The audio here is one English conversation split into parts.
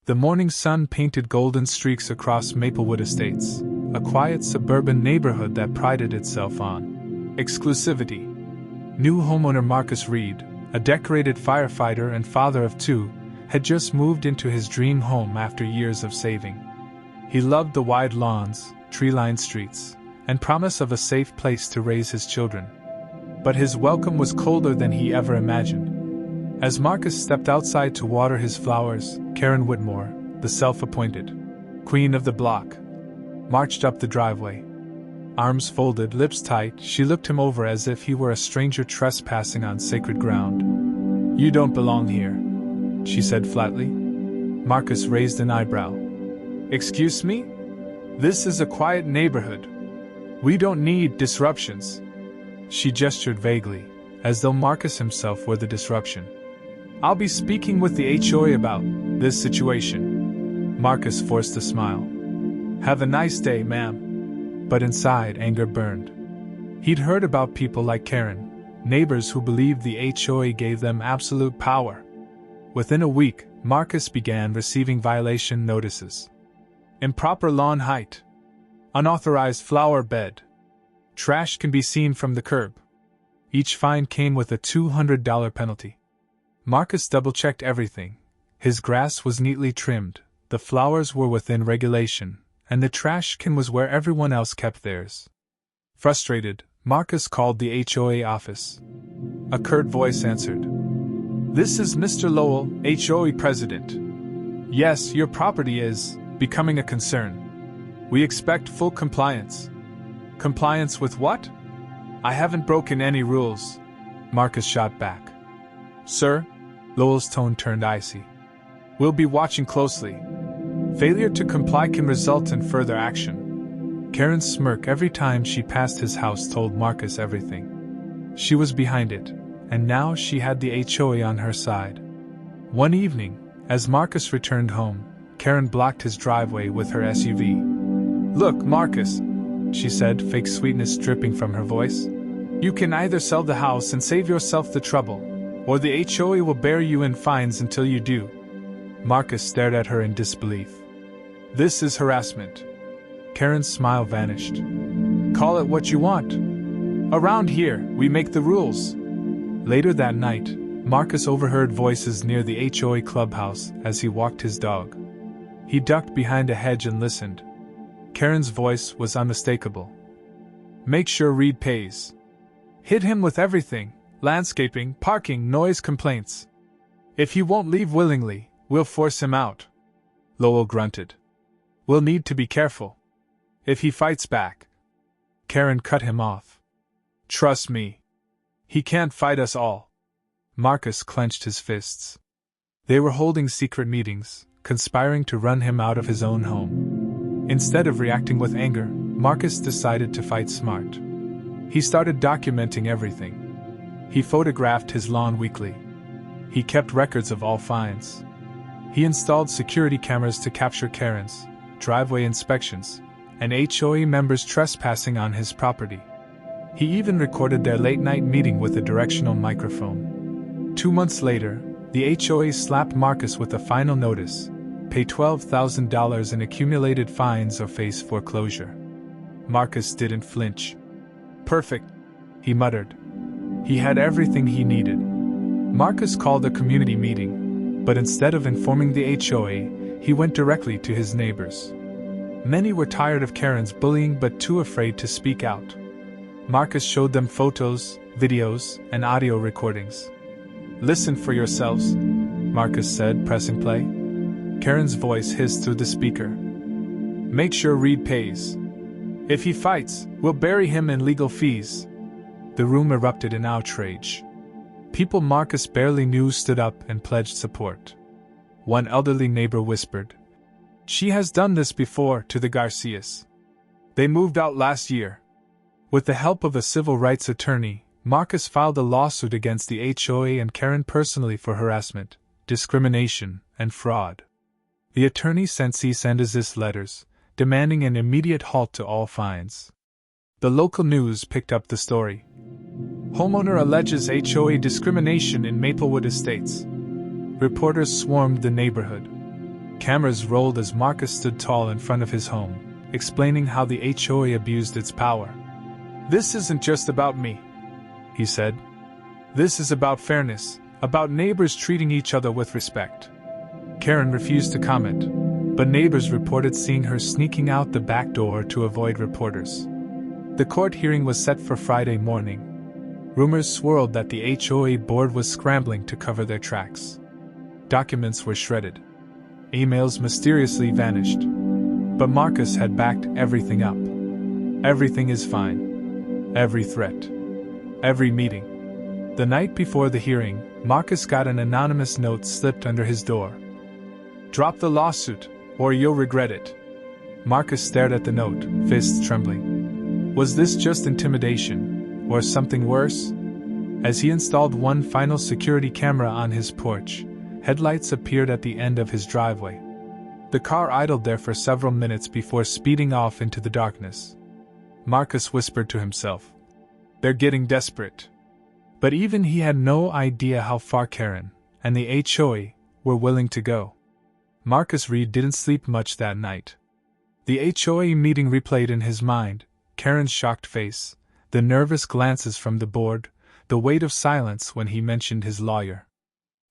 The morning sun painted golden streaks across Maplewood Estates, a quiet suburban neighborhood that prided itself on exclusivity. New homeowner Marcus Reed, a decorated firefighter and father of two, had just moved into his dream home after years of saving. He loved the wide lawns, tree-lined streets, and promise of a safe place to raise his children. But his welcome was colder than he ever imagined. As Marcus stepped outside to water his flowers, Karen Whitmore, the self-appointed queen of the block, marched up the driveway. Arms folded, lips tight, she looked him over as if he were a stranger trespassing on sacred ground. "You don't belong here," she said flatly. Marcus raised an eyebrow. "Excuse me? This is a quiet neighborhood. We don't need disruptions." She gestured vaguely, as though Marcus himself were the disruption. "I'll be speaking with the HOA about this situation." Marcus forced a smile. "Have a nice day, ma'am." But inside, anger burned. He'd heard about people like Karen, neighbors who believed the HOA gave them absolute power. Within a week, Marcus began receiving violation notices. Improper lawn height. Unauthorized flower bed. Trash can be seen from the curb. Each fine came with a $200 penalty. Marcus double-checked everything. His grass was neatly trimmed, the flowers were within regulation, and the trash can was where everyone else kept theirs. Frustrated, Marcus called the HOA office. A curt voice answered. "This is Mr. Lowell, HOA president. Yes, your property is becoming a concern. We expect full compliance." "Compliance with what? I haven't broken any rules," Marcus shot back. "Sir?" Lowell's tone turned icy. "We'll be watching closely. Failure to comply can result in further action." Karen's smirk every time she passed his house told Marcus everything. She was behind it, and now she had the HOA on her side. One evening, as Marcus returned home, Karen blocked his driveway with her SUV. "Look, Marcus," she said, fake sweetness dripping from her voice. "You can either sell the house and save yourself the trouble, or the HOA will bury you in fines until you do." Marcus stared at her in disbelief. "This is harassment." Karen's smile vanished. "Call it what you want. Around here, we make the rules." Later that night, Marcus overheard voices near the HOA clubhouse as he walked his dog. He ducked behind a hedge and listened. Karen's voice was unmistakable. "Make sure Reed pays. Hit him with everything: landscaping, parking, noise complaints. If he won't leave willingly, we'll force him out." Lowell grunted. "We'll need to be careful. If he fights back..." Karen cut him off. "Trust me. He can't fight us all." Marcus clenched his fists. They were holding secret meetings, conspiring to run him out of his own home. Instead of reacting with anger, Marcus decided to fight smart. He started documenting everything. He photographed his lawn weekly. He kept records of all fines. He installed security cameras to capture Karen's driveway inspections and HOA members trespassing on his property. He even recorded their late-night meeting with a directional microphone. 2 months later, the HOA slapped Marcus with a final notice: pay $12,000 in accumulated fines or face foreclosure. Marcus didn't flinch. "Perfect," he muttered. He had everything he needed. Marcus called a community meeting, but instead of informing the HOA, he went directly to his neighbors. Many were tired of Karen's bullying but too afraid to speak out. Marcus showed them photos, videos, and audio recordings. "Listen for yourselves," Marcus said, pressing play. Karen's voice hissed through the speaker. "Make sure Reed pays. If he fights, we'll bury him in legal fees." The room erupted in outrage. People Marcus barely knew stood up and pledged support. One elderly neighbor whispered, "She has done this before to the Garcias. They moved out last year." With the help of a civil rights attorney, Marcus filed a lawsuit against the HOA and Karen personally for harassment, discrimination, and fraud. The attorney sent cease and desist letters, demanding an immediate halt to all fines. The local news picked up the story. Homeowner alleges HOA discrimination in Maplewood Estates. Reporters swarmed the neighborhood. Cameras rolled as Marcus stood tall in front of his home, explaining how the HOA abused its power. "This isn't just about me," he said. "This is about fairness, about neighbors treating each other with respect." Karen refused to comment, but neighbors reported seeing her sneaking out the back door to avoid reporters. The court hearing was set for Friday morning. Rumors swirled that the HOA board was scrambling to cover their tracks. Documents were shredded. Emails mysteriously vanished. But Marcus had backed everything up. Everything is fine. Every threat. Every meeting. The night before the hearing, Marcus got an anonymous note slipped under his door. "Drop the lawsuit, or you'll regret it." Marcus stared at the note, fists trembling. Was this just intimidation, or something worse? As he installed one final security camera on his porch, headlights appeared at the end of his driveway. The car idled there for several minutes before speeding off into the darkness. Marcus whispered to himself, "They're getting desperate." But even he had no idea how far Karen and the HOA were willing to go. Marcus Reed didn't sleep much that night. The HOA meeting replayed in his mind, Karen's shocked face, the nervous glances from the board, the weight of silence when he mentioned his lawyer.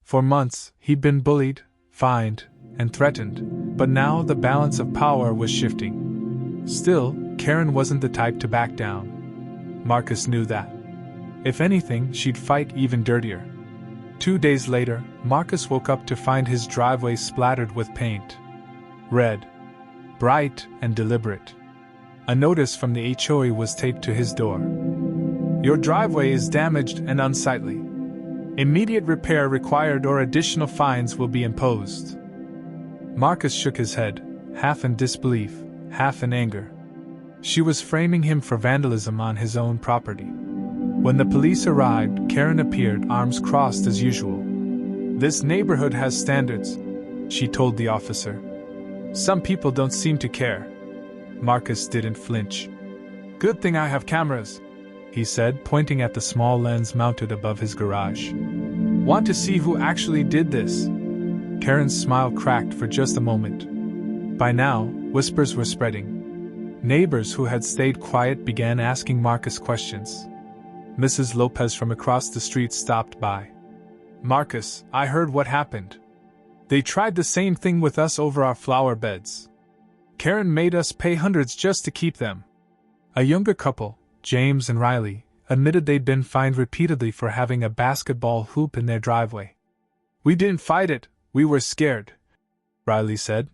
For months, he'd been bullied, fined, and threatened, but now the balance of power was shifting. Still, Karen wasn't the type to back down. Marcus knew that. If anything, she'd fight even dirtier. 2 days later, Marcus woke up to find his driveway splattered with paint. Red. Bright and deliberate. A notice from the HOA was taped to his door. "Your driveway is damaged and unsightly. Immediate repair required or additional fines will be imposed." Marcus shook his head, half in disbelief, half in anger. She was framing him for vandalism on his own property. When the police arrived, Karen appeared, arms crossed as usual. "This neighborhood has standards," she told the officer. "Some people don't seem to care." Marcus didn't flinch. "Good thing I have cameras," he said, pointing at the small lens mounted above his garage. "Want to see who actually did this?" Karen's smile cracked for just a moment. By now, whispers were spreading. Neighbors who had stayed quiet began asking Marcus questions. Mrs. Lopez from across the street stopped by. "Marcus, I heard what happened. They tried the same thing with us over our flower beds. Karen made us pay hundreds just to keep them." A younger couple, James and Riley, admitted they'd been fined repeatedly for having a basketball hoop in their driveway. "We didn't fight it, we were scared," Riley said.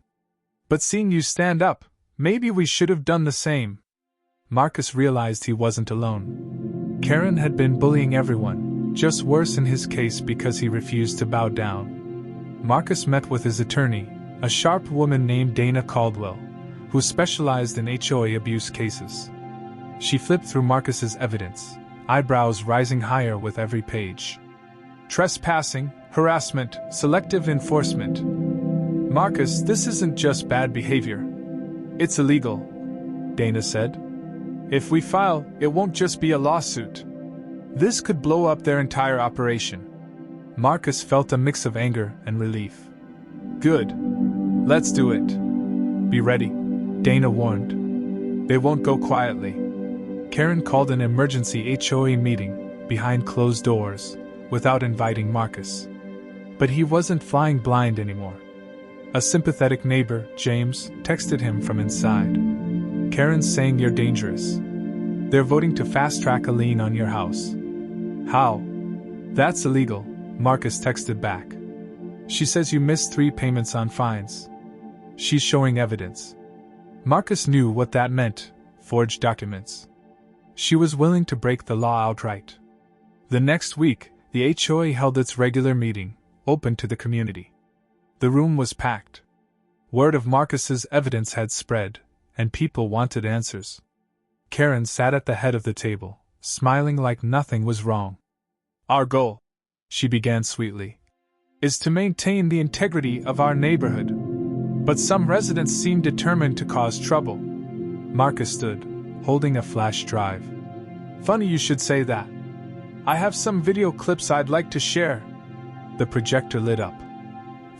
"But seeing you stand up, maybe we should have done the same." Marcus realized he wasn't alone. Karen had been bullying everyone, just worse in his case because he refused to bow down. Marcus met with his attorney, a sharp woman named Dana Caldwell, who specialized in HOA abuse cases. She flipped through Marcus's evidence, eyebrows rising higher with every page. "Trespassing, harassment, selective enforcement. Marcus, this isn't just bad behavior. It's illegal," Dana said. "If we file, it won't just be a lawsuit. This could blow up their entire operation." Marcus felt a mix of anger and relief. "Good. Let's do it. Be ready," Dana warned. "They won't go quietly." Karen called an emergency HOA meeting, behind closed doors, without inviting Marcus. But he wasn't flying blind anymore. A sympathetic neighbor, James, texted him from inside. "Karen's saying you're dangerous. They're voting to fast-track a lien on your house." "How?" "That's illegal," Marcus texted back. "She says you missed 3 payments on fines. She's showing evidence." Marcus knew what that meant, forged documents. She was willing to break the law outright. The next week, the HOA held its regular meeting, open to the community. The room was packed. Word of Marcus's evidence had spread, and people wanted answers. Karen sat at the head of the table, smiling like nothing was wrong. "Our goal," she began sweetly, "is to maintain the integrity of our neighborhood. But some residents seem determined to cause trouble." Marcus stood, holding a flash drive. "Funny you should say that. I have some video clips I'd like to share." The projector lit up.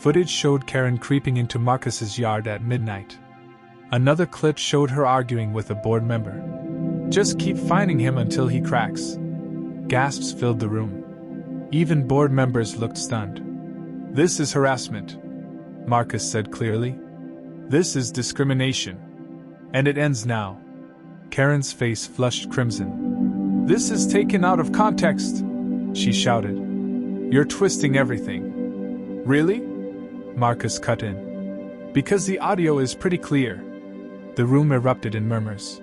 Footage showed Karen creeping into Marcus's yard at midnight. Another clip showed her arguing with a board member. "Just keep finding him until he cracks." Gasps filled the room. Even board members looked stunned. "This is harassment," Marcus said clearly. "This is discrimination. And it ends now." Karen's face flushed crimson. "This is taken out of context," she shouted. "You're twisting everything." "Really?" Marcus cut in. "Because the audio is pretty clear." The room erupted in murmurs.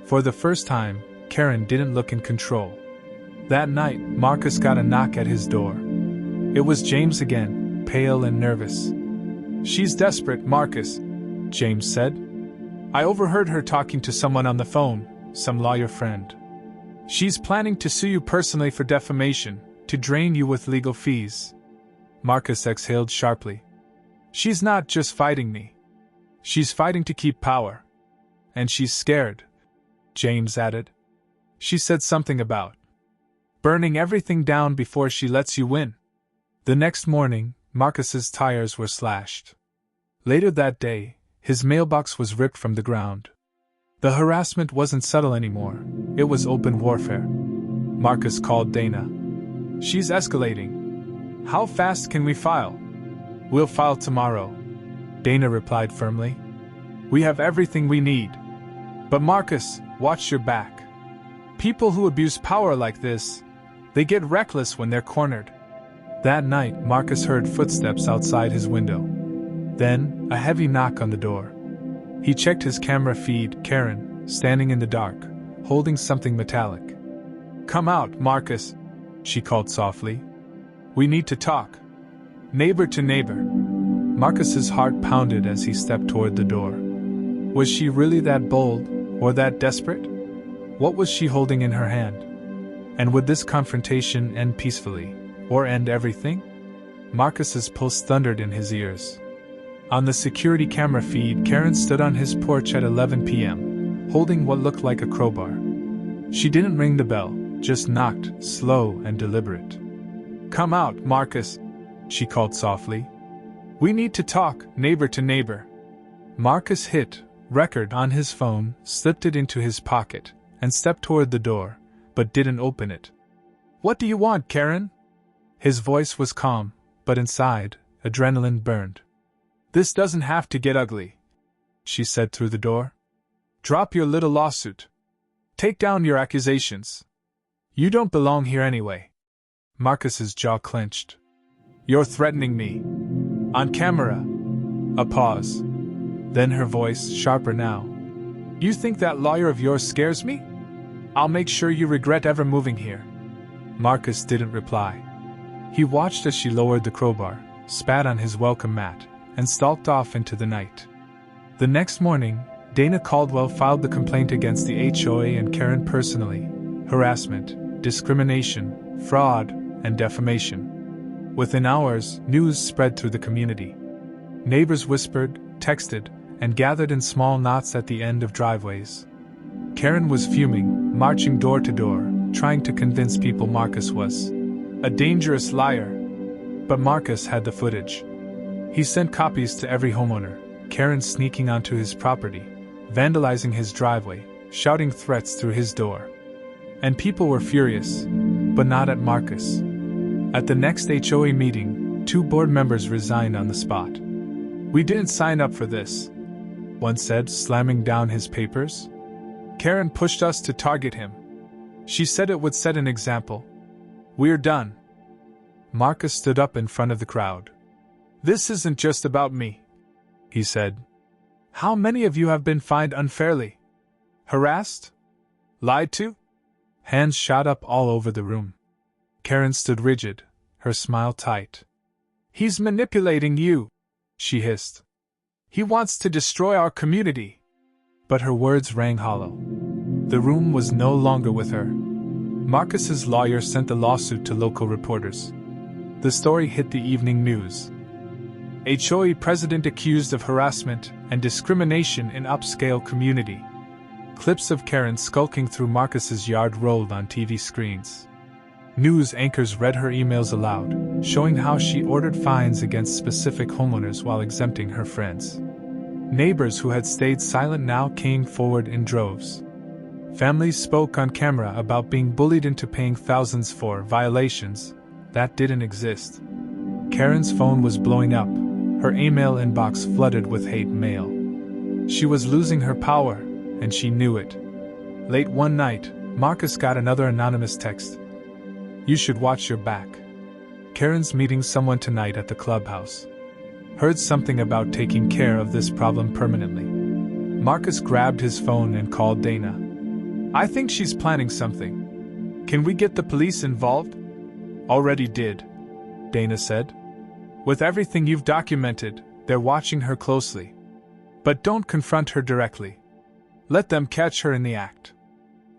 For the first time, Karen didn't look in control. That night, Marcus got a knock at his door. It was James again, pale and nervous. "She's desperate, Marcus," James said. "I overheard her talking to someone on the phone, some lawyer friend. She's planning to sue you personally for defamation, to drain you with legal fees." Marcus exhaled sharply. "She's not just fighting me. She's fighting to keep power. And she's scared," James added. "She said something about burning everything down before she lets you win." The next morning, Marcus's tires were slashed. Later that day, his mailbox was ripped from the ground. The harassment wasn't subtle anymore, it was open warfare. Marcus called Dana. "She's escalating. How fast can we file?" "We'll file tomorrow," Dana replied firmly. "We have everything we need. But Marcus, watch your back. People who abuse power like this, they get reckless when they're cornered." That night, Marcus heard footsteps outside his window. Then, a heavy knock on the door. He checked his camera feed, Karen, standing in the dark, holding something metallic. "Come out, Marcus," she called softly. "We need to talk. Neighbor to neighbor." Marcus's heart pounded as he stepped toward the door. Was she really that bold, or that desperate? What was she holding in her hand? And would this confrontation end peacefully, or end everything? Marcus's pulse thundered in his ears. On the security camera feed, Karen stood on his porch at 11 p.m., holding what looked like a crowbar. She didn't ring the bell, just knocked, slow and deliberate. "Come out, Marcus," she called softly. "We need to talk, neighbor to neighbor." Marcus hit record on his phone, slipped it into his pocket, and stepped toward the door, but didn't open it. "What do you want, Karen?" His voice was calm, but inside, adrenaline burned. "This doesn't have to get ugly," she said through the door. "Drop your little lawsuit. Take down your accusations. You don't belong here anyway." Marcus's jaw clenched. "You're threatening me. On camera." A pause. Then her voice, sharper now. "You think that lawyer of yours scares me? I'll make sure you regret ever moving here." Marcus didn't reply. He watched as she lowered the crowbar, spat on his welcome mat, and stalked off into the night. The next morning, Dana Caldwell filed the complaint against the HOA and Karen personally: harassment, discrimination, fraud, and defamation. Within hours, news spread through the community. Neighbors whispered, texted, and gathered in small knots at the end of driveways. Karen was fuming, marching door to door, trying to convince people Marcus was a dangerous liar. But Marcus had the footage. He sent copies to every homeowner, Karen sneaking onto his property, vandalizing his driveway, shouting threats through his door. And people were furious, but not at Marcus. At the next HOA meeting, 2 board members resigned on the spot. "We didn't sign up for this," one said, slamming down his papers. "Karen pushed us to target him. She said it would set an example. We're done." Marcus stood up in front of the crowd. "This isn't just about me," he said. "How many of you have been fined unfairly? Harassed? Lied to?" Hands shot up all over the room. Karen stood rigid, her smile tight. "He's manipulating you," she hissed. "He wants to destroy our community." But her words rang hollow. The room was no longer with her. Marcus's lawyer sent the lawsuit to local reporters. The story hit the evening news. HOA president accused of harassment and discrimination in upscale community. Clips of Karen skulking through Marcus's yard rolled on TV screens. News anchors read her emails aloud, showing how she ordered fines against specific homeowners while exempting her friends. Neighbors who had stayed silent now came forward in droves. Families spoke on camera about being bullied into paying thousands for violations that didn't exist. Karen's phone was blowing up, her email inbox flooded with hate mail. She was losing her power, and she knew it. Late one night, Marcus got another anonymous text. "You should watch your back. Karen's meeting someone tonight at the clubhouse. Heard something about taking care of this problem permanently." Marcus grabbed his phone and called Dana. "I think she's planning something. Can we get the police involved?" "Already did," Dana said. "With everything you've documented, they're watching her closely. But don't confront her directly. Let them catch her in the act."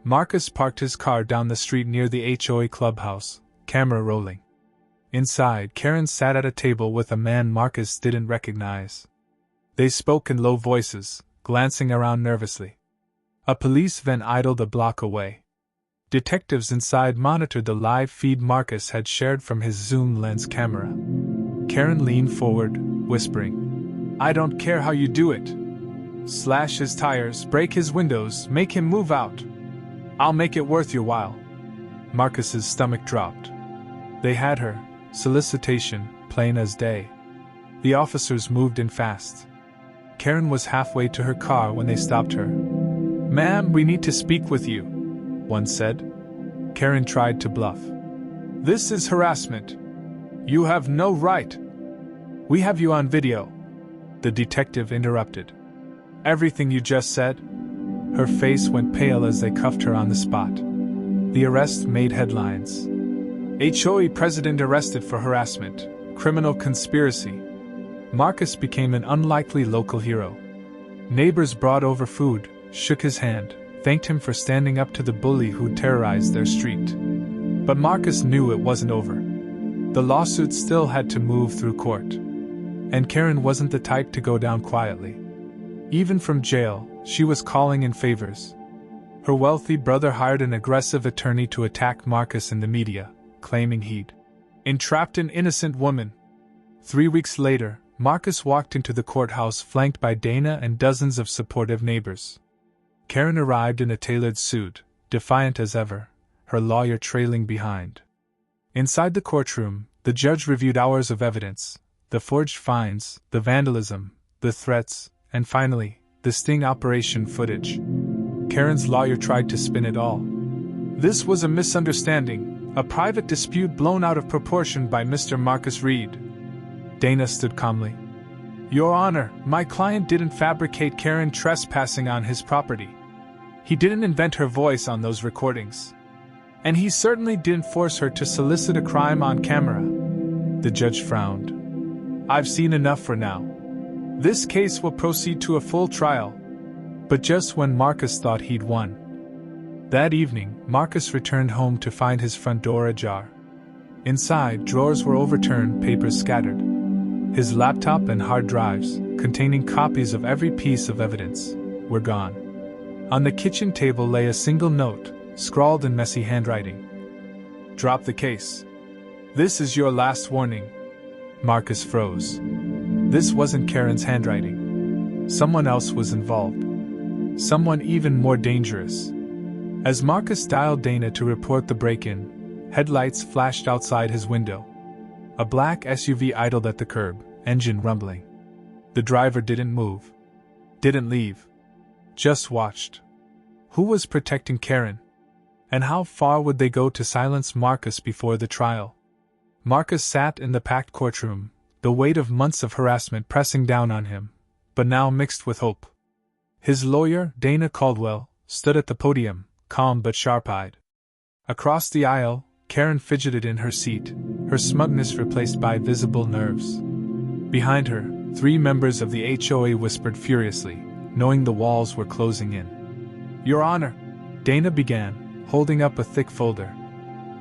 Marcus parked his car down the street near the HOA clubhouse, camera rolling. Inside, Karen sat at a table with a man Marcus didn't recognize. They spoke in low voices, glancing around nervously. A police van idled a block away. Detectives inside monitored the live feed Marcus had shared from his zoom lens camera. Karen leaned forward, whispering, "I don't care how you do it. Slash his tires, break his windows, make him move out. I'll make it worth your while." Marcus's stomach dropped. They had her, solicitation, plain as day. The officers moved in fast. Karen was halfway to her car when they stopped her. "Ma'am, we need to speak with you," one said. Karen tried to bluff. "This is harassment. You have no right." "We have you on video," the detective interrupted. "Everything you just said?" Her face went pale as they cuffed her on the spot. The arrest made headlines. HOA president arrested for harassment, criminal conspiracy. Marcus became an unlikely local hero. Neighbors brought over food, shook his hand, thanked him for standing up to the bully who terrorized their street. But Marcus knew it wasn't over. The lawsuit still had to move through court. And Karen wasn't the type to go down quietly. Even from jail, she was calling in favors. Her wealthy brother hired an aggressive attorney to attack Marcus in the media, claiming he'd entrapped an innocent woman. 3 weeks later, Marcus walked into the courthouse flanked by Dana and dozens of supportive neighbors. Karen arrived in a tailored suit, defiant as ever, her lawyer trailing behind. Inside the courtroom, the judge reviewed hours of evidence, the forged fines, the vandalism, the threats, and finally, the sting operation footage. Karen's lawyer tried to spin it all. "This was a misunderstanding, a private dispute blown out of proportion by Mr. Marcus Reed." Dana stood calmly. "Your Honor, my client didn't fabricate Karen trespassing on his property. He didn't invent her voice on those recordings. And he certainly didn't force her to solicit a crime on camera." The judge frowned. "I've seen enough for now. This case will proceed to a full trial." But just when Marcus thought he'd won. That evening, Marcus returned home to find his front door ajar. Inside, drawers were overturned, papers scattered. His laptop and hard drives, containing copies of every piece of evidence, were gone. On the kitchen table lay a single note, scrawled in messy handwriting. "Drop the case. This is your last warning." Marcus froze. This wasn't Karen's handwriting. Someone else was involved. Someone even more dangerous. As Marcus dialed Dana to report the break-in, headlights flashed outside his window. A black SUV idled at the curb, engine rumbling. The driver didn't move. Didn't leave. Just watched. Who was protecting Karen? And how far would they go to silence Marcus before the trial? Marcus sat in the packed courtroom, the weight of months of harassment pressing down on him, but now mixed with hope. His lawyer, Dana Caldwell, stood at the podium, calm but sharp-eyed. Across the aisle, Karen fidgeted in her seat, her smugness replaced by visible nerves. Behind her, 3 members of the HOA whispered furiously, knowing the walls were closing in. "Your Honor," Dana began, holding up a thick folder.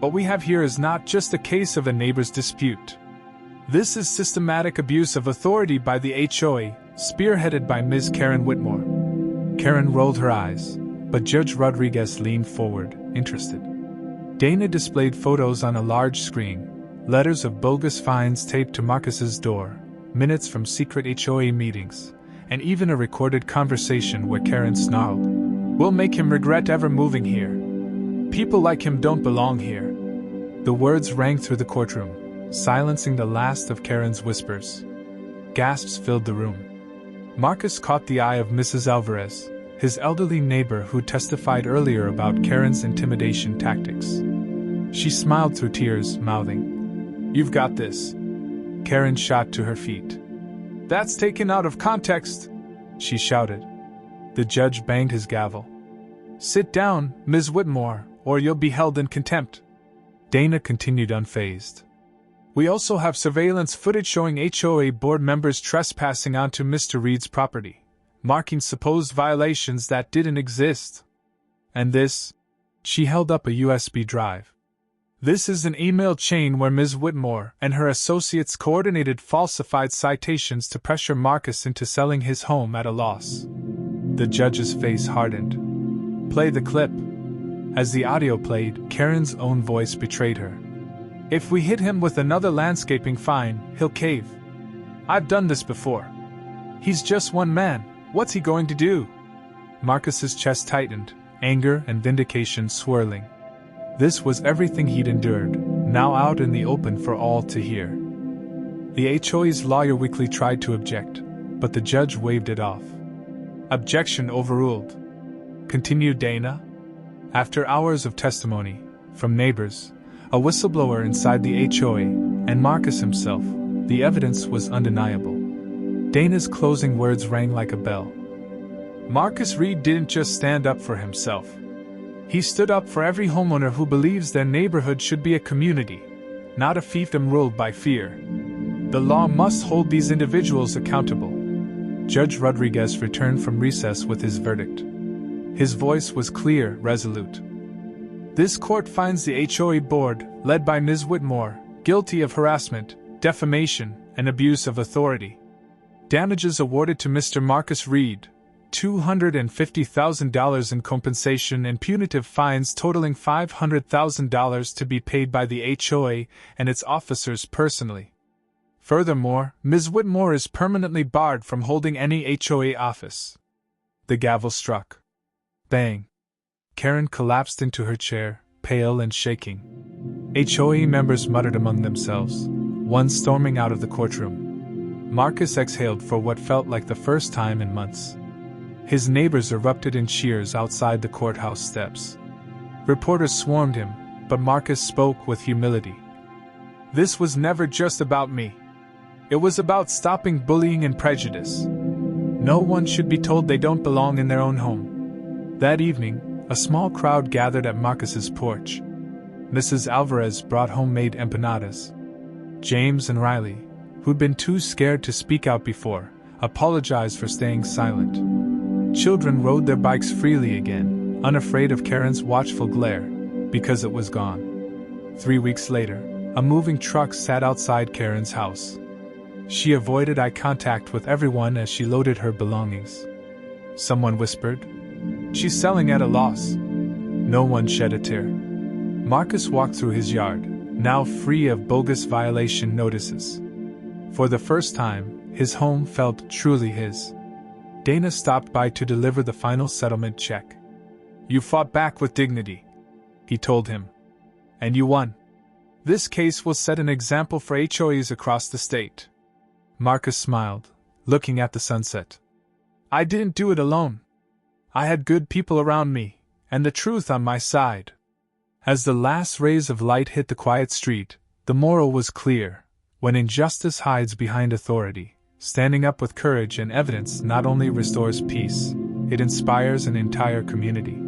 "What we have here is not just a case of a neighbor's dispute. This is systematic abuse of authority by the HOA, spearheaded by Ms. Karen Whitmore." Karen rolled her eyes, but Judge Rodriguez leaned forward, interested. Dana displayed photos on a large screen, letters of bogus fines taped to Marcus's door, minutes from secret HOA meetings, and even a recorded conversation where Karen snarled, "We'll make him regret ever moving here. People like him don't belong here." The words rang through the courtroom, silencing the last of Karen's whispers. Gasps filled the room. Marcus caught the eye of Mrs. Alvarez, his elderly neighbor who testified earlier about Karen's intimidation tactics. She smiled through tears, mouthing, "You've got this." Karen shot to her feet. "That's taken out of context," she shouted. The judge banged his gavel. "Sit down, Ms. Whitmore, or you'll be held in contempt." Dana continued unfazed. "We also have surveillance footage showing HOA board members trespassing onto Mr. Reed's property, marking supposed violations that didn't exist. And this?" She held up a USB drive. "This is an email chain where Ms. Whitmore and her associates coordinated falsified citations to pressure Marcus into selling his home at a loss." The judge's face hardened. "Play the clip." As the audio played, Karen's own voice betrayed her. "If we hit him with another landscaping fine, he'll cave. I've done this before. He's just one man, what's he going to do?" Marcus's chest tightened, anger and vindication swirling. This was everything he'd endured, now out in the open for all to hear. The HOA's lawyer weakly tried to object, but the judge waved it off. "Objection overruled," continued Dana. After hours of testimony, from neighbors, a whistleblower inside the HOA, and Marcus himself, the evidence was undeniable. Dana's closing words rang like a bell. Marcus Reed didn't just stand up for himself. He stood up for every homeowner who believes their neighborhood should be a community, not a fiefdom ruled by fear. The law must hold these individuals accountable. Judge Rodriguez returned from recess with his verdict. His voice was clear, resolute. "This court finds the HOA board, led by Ms. Whitmore, guilty of harassment, defamation, and abuse of authority. Damages awarded to Mr. Marcus Reed, $250,000 in compensation and punitive fines totaling $500,000 to be paid by the HOA and its officers personally. Furthermore, Ms. Whitmore is permanently barred from holding any HOA office." The gavel struck. Bang. Karen collapsed into her chair, pale and shaking. HOA members muttered among themselves, one storming out of the courtroom. Marcus exhaled for what felt like the first time in months. His neighbors erupted in cheers outside the courthouse steps. Reporters swarmed him, but Marcus spoke with humility. "This was never just about me. It was about stopping bullying and prejudice. No one should be told they don't belong in their own home." That evening, a small crowd gathered at Marcus's porch. Mrs. Alvarez brought homemade empanadas. James and Riley, who'd been too scared to speak out before, apologized for staying silent. Children rode their bikes freely again, unafraid of Karen's watchful glare, because it was gone. 3 weeks later, a moving truck sat outside Karen's house. She avoided eye contact with everyone as she loaded her belongings. Someone whispered, "She's selling at a loss." No one shed a tear. Marcus walked through his yard, now free of bogus violation notices. For the first time, his home felt truly his. Dana stopped by to deliver the final settlement check. "You fought back with dignity," he told him. "And you won. This case will set an example for HOAs across the state." Marcus smiled, looking at the sunset. "I didn't do it alone. I had good people around me, and the truth on my side." As the last rays of light hit the quiet street, the moral was clear. When injustice hides behind authority, standing up with courage and evidence not only restores peace, it inspires an entire community.